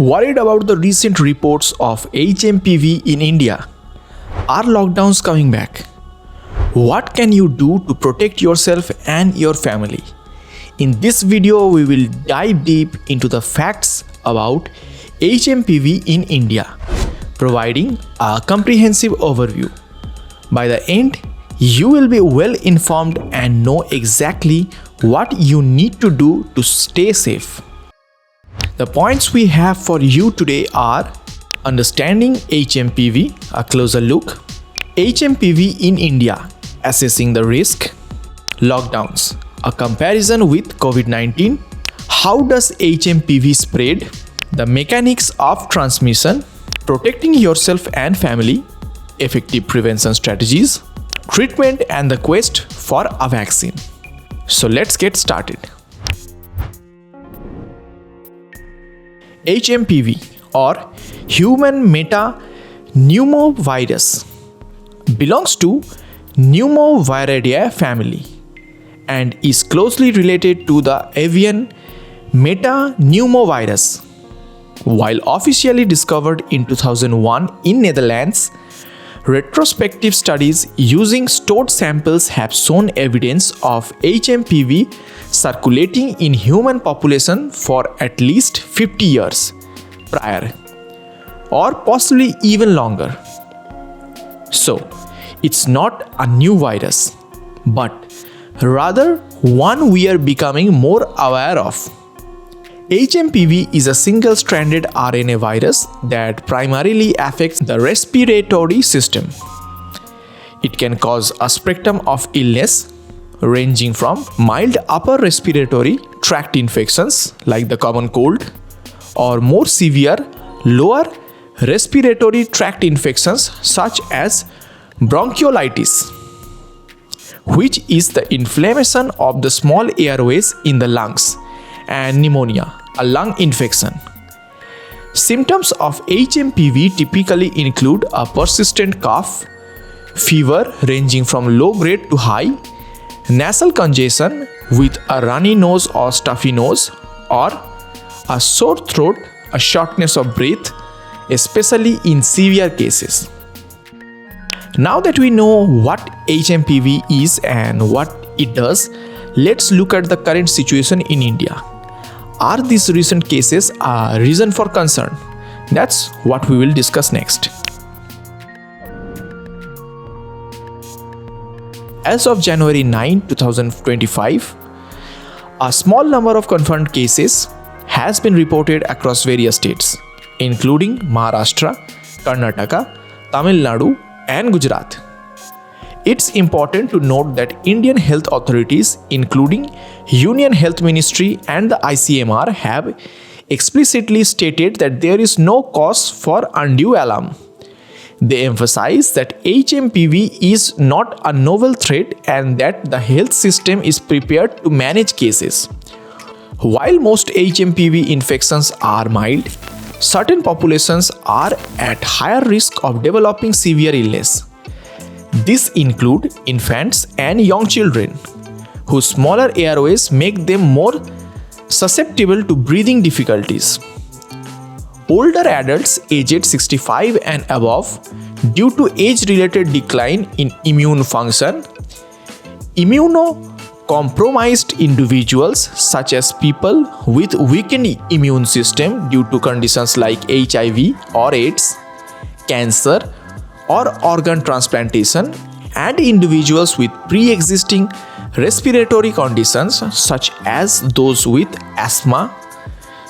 Worried about the recent reports of HMPV in India? Are lockdowns coming back? What can you do to protect yourself and your family? In this video, we will dive deep into the facts about HMPV in India, providing a comprehensive overview. By the end, you will be well informed and know exactly what you need to do to stay safe. The points we have for you today are: understanding HMPV, a closer look; HMPV in India, assessing the risk; lockdowns, a comparison with COVID-19; how does HMPV spread; the mechanics of transmission; protecting yourself and family; effective prevention strategies; treatment and the quest for a vaccine. So let's get started. HMPV, or Human Metapneumovirus, belongs to Pneumoviridae family and is closely related to the avian metapneumovirus. While officially discovered in 2001 in Netherlands, retrospective studies using stored samples have shown evidence of HMPV circulating in human population for at least 50 years prior, or possibly even longer. So, it's not a new virus, but rather one we are becoming more aware of. HMPV is a single-stranded RNA virus that primarily affects the respiratory system. It can cause a spectrum of illness ranging from mild upper respiratory tract infections like the common cold, or more severe lower respiratory tract infections such as bronchiolitis, which is the inflammation of the small airways in the lungs, and pneumonia, a lung infection. Symptoms of HMPV typically include a persistent cough, fever ranging from low grade to high, nasal congestion with a runny nose or stuffy nose, or a sore throat, a shortness of breath, especially in severe cases. Now that we know what HMPV is and what it does, let's look at the current situation in India. Are these recent cases a reason for concern? That's what we will discuss next. As of January 9, 2025, a small number of confirmed cases has been reported across various states, including Maharashtra, Karnataka, Tamil Nadu, and Gujarat. It's important to note that Indian health authorities, including Union Health Ministry and the ICMR, have explicitly stated that there is no cause for undue alarm. They emphasize that HMPV is not a novel threat and that the health system is prepared to manage cases. While most HMPV infections are mild, certain populations are at higher risk of developing severe illness. These include infants and young children, whose smaller airways make them more susceptible to breathing difficulties. Older adults aged 65 and above, due to age-related decline in immune function, immunocompromised individuals such as people with weakened immune system due to conditions like HIV or AIDS, cancer, or organ transplantation, and individuals with pre-existing respiratory conditions such as those with asthma,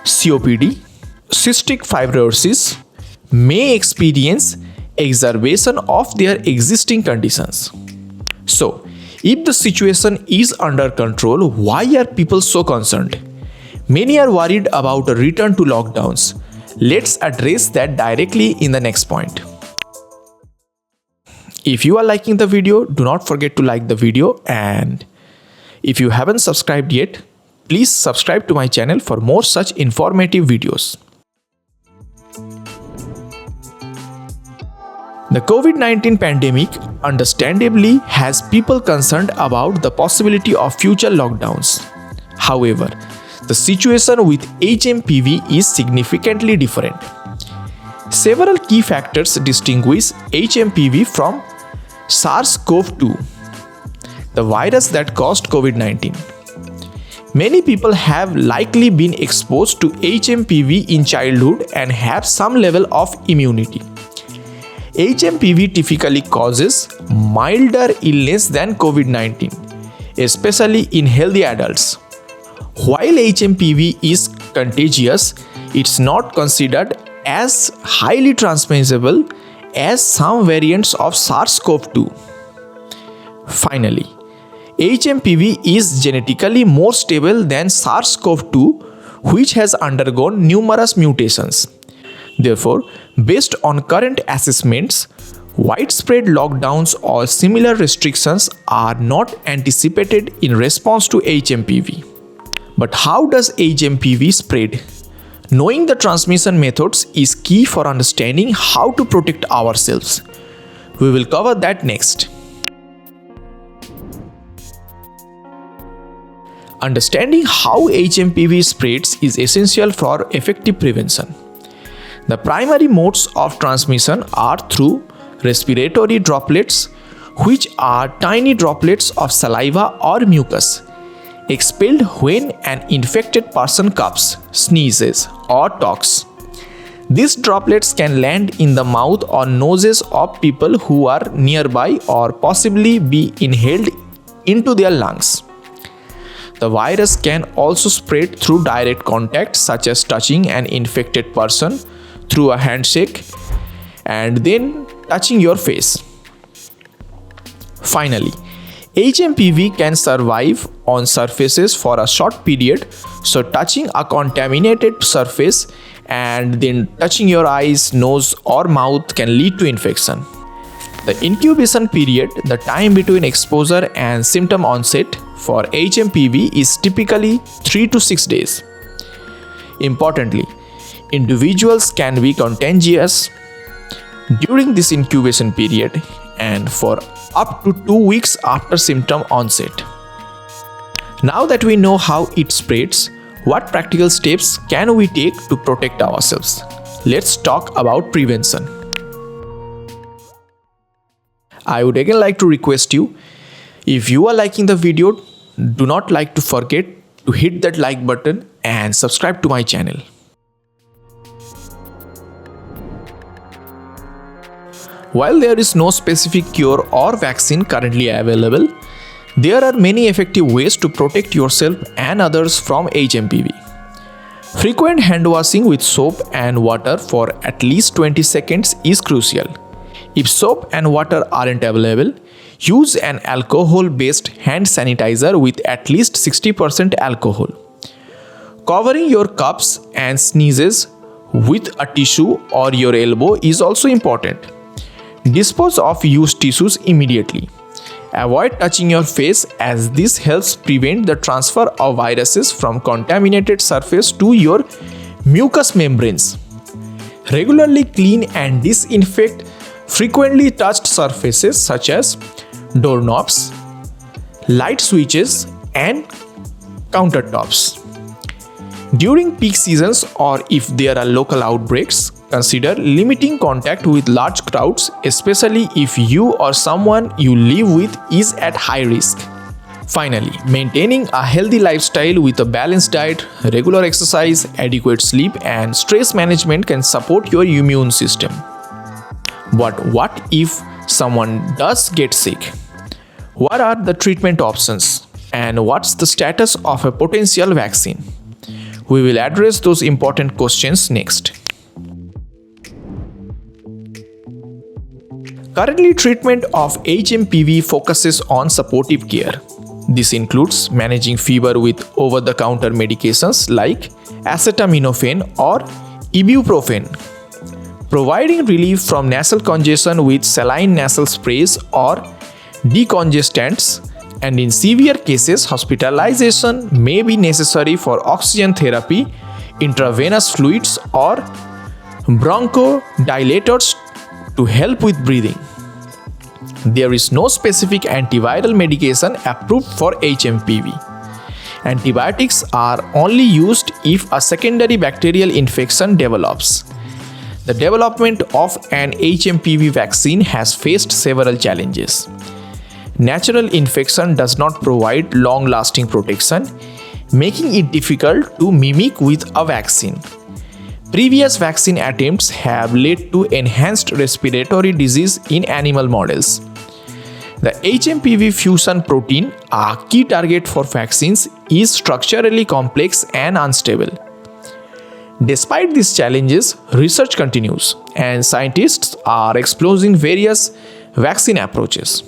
COPD, cystic fibrosis, may experience exacerbation of their existing conditions. So, if the situation is under control, why are people so concerned? Many are worried about a return to lockdowns. Let's address that directly in the next point. If you are liking the video, do not forget to like the video, and if you haven't subscribed yet, please subscribe to my channel for more such informative videos. The COVID-19 pandemic understandably has people concerned about the possibility of future lockdowns. However, the situation with HMPV is significantly different. Several key factors distinguish HMPV from SARS-CoV-2, the virus that caused COVID-19. Many people have likely been exposed to HMPV in childhood and have some level of immunity. HMPV typically causes milder illness than COVID-19, especially in healthy adults. While HMPV is contagious, it's not considered as highly transmissible as some variants of SARS-CoV-2. Finally, HMPV is genetically more stable than SARS-CoV-2, which has undergone numerous mutations. Therefore, based on current assessments, widespread lockdowns or similar restrictions are not anticipated in response to HMPV. But how does HMPV spread? Knowing the transmission methods is key for understanding how to protect ourselves. We will cover that next. Understanding how HMPV spreads is essential for effective prevention. The primary modes of transmission are through respiratory droplets, which are tiny droplets of saliva or mucus, expelled when an infected person coughs, sneezes, or talks. These droplets can land in the mouth or noses of people who are nearby or possibly be inhaled into their lungs. The virus can also spread through direct contact, such as touching an infected person through a handshake and then touching your face. Finally, HMPV can survive on surfaces for a short period, so touching a contaminated surface and then touching your eyes, nose, or mouth can lead to infection. The incubation period, the time between exposure and symptom onset for HMPV, is typically 3 to 6 days. Importantly, individuals can be contagious during this incubation period and for up to 2 weeks after symptom onset. Now that we know how it spreads, what practical steps can we take to protect ourselves? Let's talk about prevention. I would again like to request you, if you are liking the video, do not forget to hit that like button and subscribe to my channel. While there is no specific cure or vaccine currently available, there are many effective ways to protect yourself and others from HMPV. Frequent hand washing with soap and water for at least 20 seconds is crucial. If soap and water aren't available, use an alcohol-based hand sanitizer with at least 60% alcohol. Covering your coughs and sneezes with a tissue or your elbow is also important. Dispose of used tissues immediately. Avoid touching your face, as this helps prevent the transfer of viruses from contaminated surface to your mucous membranes. Regularly clean and disinfect frequently touched surfaces such as doorknobs, light switches, and countertops. During peak seasons, or if there are local outbreaks, consider limiting contact with large crowds, especially if you or someone you live with is at high risk. Finally, maintaining a healthy lifestyle with a balanced diet, regular exercise, adequate sleep, and stress management can support your immune system. But what if someone does get sick? What are the treatment options? And what's the status of a potential vaccine? We will address those important questions next. Currently, treatment of HMPV focuses on supportive care. This includes managing fever with over-the-counter medications like acetaminophen or ibuprofen, providing relief from nasal congestion with saline nasal sprays or decongestants, and in severe cases, hospitalization may be necessary for oxygen therapy, intravenous fluids, or bronchodilators to help with breathing. There is no specific antiviral medication approved for HMPV. Antibiotics are only used if a secondary bacterial infection develops. The development of an HMPV vaccine has faced several challenges. Natural infection does not provide long-lasting protection, making it difficult to mimic with a vaccine. Previous vaccine attempts have led to enhanced respiratory disease in animal models. The HMPV fusion protein, a key target for vaccines, is structurally complex and unstable. Despite these challenges, research continues, and scientists are exploring various vaccine approaches.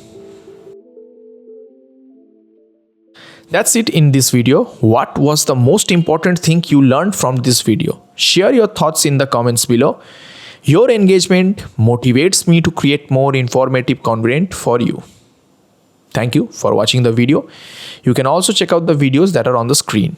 That's it in this video. What was the most important thing you learned from this video? Share your thoughts in the comments below. Your engagement motivates me to create more informative content for you. Thank you for watching the video. You can also check out the videos that are on the screen.